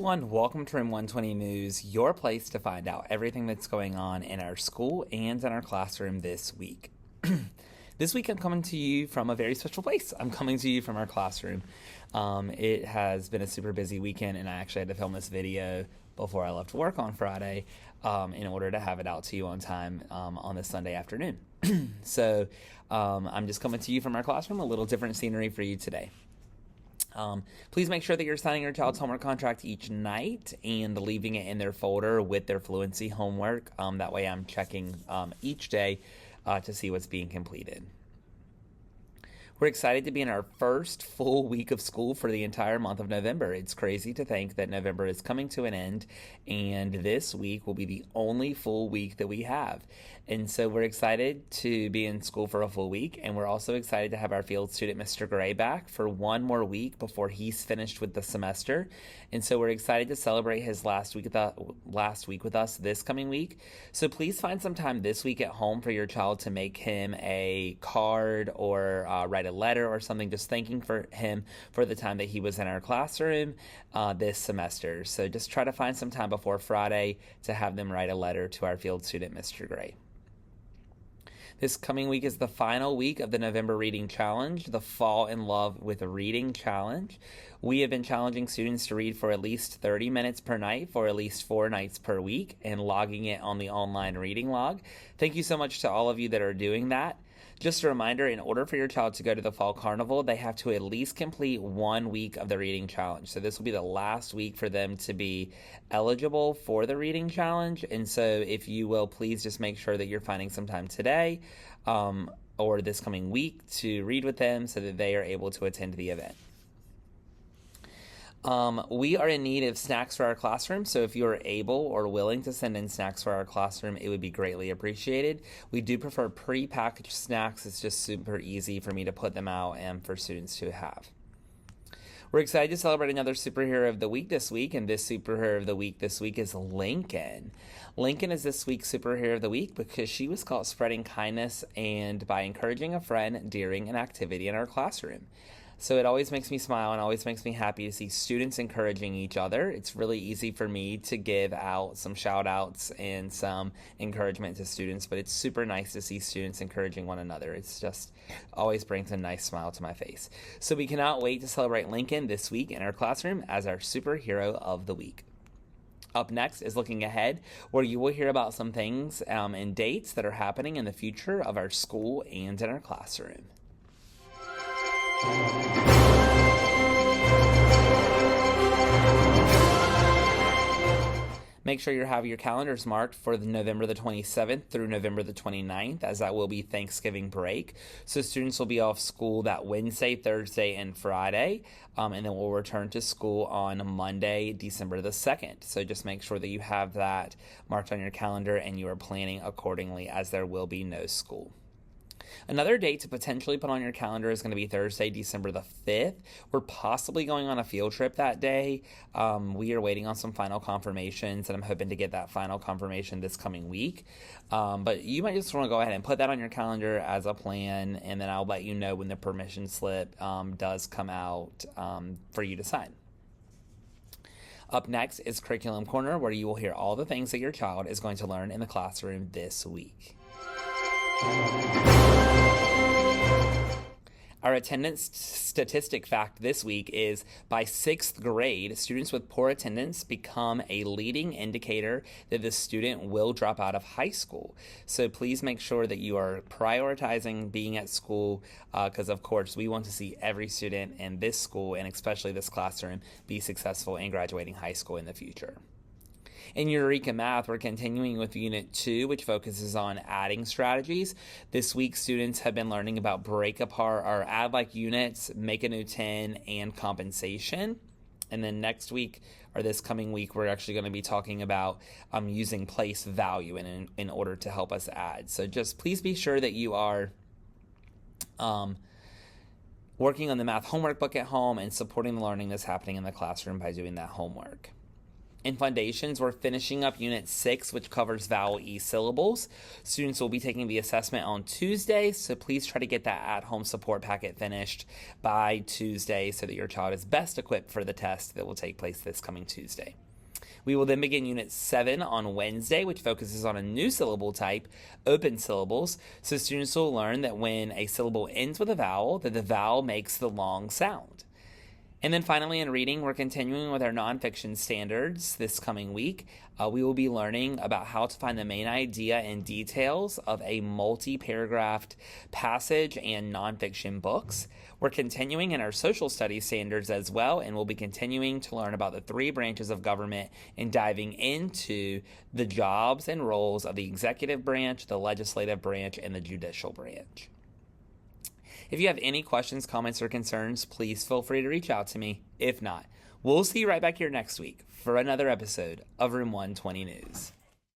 everyone, welcome to Room 120 News, your place to find out everything that's going on in our school and in our classroom this week. This week I'm coming to you from a very special place. I'm coming to you from our classroom. It has been a super busy weekend, and I actually had to film this video before I left work on Friday in order to have it out to you on time on this Sunday afternoon. So I'm just coming to you from our classroom, a little different scenery for you today. Please make sure that you're signing your child's homework contract each night and leaving it in their folder with their fluency homework. That way I'm checking each day to see what's being completed. We're excited to be in our first full week of school for the entire month of November. It's crazy to think that November is coming to an end, and this week will be the only full week that we have. And so we're excited to be in school for a full week, and we're also excited to have our field student, Mr. Gray, back for one more week before he's finished with the semester. And so we're excited to celebrate his last week with us this coming week. So please find some time this week at home for your child to make him a card or write a letter or something, just thanking for him for the time that he was in our classroom this semester. So just try to find some time before Friday to have them write a letter to our field student, Mr. Gray. This coming week is the final week of the November Reading Challenge, the Fall in Love with Reading Challenge. We have been challenging students to read for at least 30 minutes per night for at least 4 nights per week and logging it on the online reading log. Thank you so much to all of you that are doing that. Just a reminder, in order for your child to go to the Fall Carnival, they have to at least complete 1 week of the Reading Challenge. So this will be the last week for them to be eligible for the Reading Challenge. And so if you will, please just make sure that you're finding some time today or this coming week to read with them so that they are able to attend the event. We are in need of snacks for our classroom, so if you are able or willing to send in snacks for our classroom, it would be greatly appreciated. We do prefer pre-packaged snacks. It's just super easy for me to put them out and for students to have. We're excited to celebrate another Superhero of the Week this week, and this Superhero of the Week this week is Lincoln. Lincoln is this week's Superhero of the Week because she was caught spreading kindness and by encouraging a friend during an activity in our classroom. So it always makes me smile and always makes me happy to see students encouraging each other. It's really easy for me to give out some shout outs and some encouragement to students, but it's super nice to see students encouraging one another. It's just always brings a nice smile to my face. So we cannot wait to celebrate Lincoln this week in our classroom as our Superhero of the Week. Up next is Looking Ahead, where you will hear about some things and dates that are happening in the future of our school and in our classroom. Make sure you have your calendars marked for November the 27th through November the 29th, as that will be Thanksgiving break. So students will be off school that Wednesday, Thursday, and Friday, and then we'll return to school on Monday, December the 2nd. So just make sure that you have that marked on your calendar and you are planning accordingly, as there will be no school. Another date to potentially put on your calendar is going to be Thursday, December the 5th. We're possibly going on a field trip that day. We are waiting on some final confirmations, and I'm hoping to get that final confirmation this coming week. But you might just want to go ahead and put that on your calendar as a plan, and then I'll let you know when the permission slip does come out for you to sign. Up next is Curriculum Corner, where you will hear all the things that your child is going to learn in the classroom this week. Our attendance statistic fact this week is by 6th grade, students with poor attendance become a leading indicator that the student will drop out of high school. So please make sure that you are prioritizing being at school because, of course, we want to see every student in this school and especially this classroom be successful in graduating high school in the future. In Eureka Math, we're continuing with Unit 2, which focuses on adding strategies. This week, students have been learning about break apart or add like units, make a new 10, and compensation. And then next week, or this coming week, we're actually going to be talking about using place value in order to help us add. So just please be sure that you are working on the math homework book at home and supporting the learning that's happening in the classroom by doing that homework. In Foundations, we're finishing up Unit 6, which covers vowel E syllables. Students will be taking the assessment on Tuesday, so please try to get that at-home support packet finished by Tuesday so that your child is best equipped for the test that will take place this coming Tuesday. We will then begin Unit 7 on Wednesday, which focuses on a new syllable type, open syllables. So students will learn that when a syllable ends with a vowel, that the vowel makes the long sound. And then finally in reading, we're continuing with our nonfiction standards this coming week. We will be learning about how to find the main idea and details of a multi-paragraphed passage and nonfiction books. We're continuing in our social studies standards as well, and we'll be continuing to learn about the 3 branches of government and diving into the jobs and roles of the executive branch, the legislative branch, and the judicial branch. If you have any questions, comments, or concerns, please feel free to reach out to me. If not, we'll see you right back here next week for another episode of Room 120 News.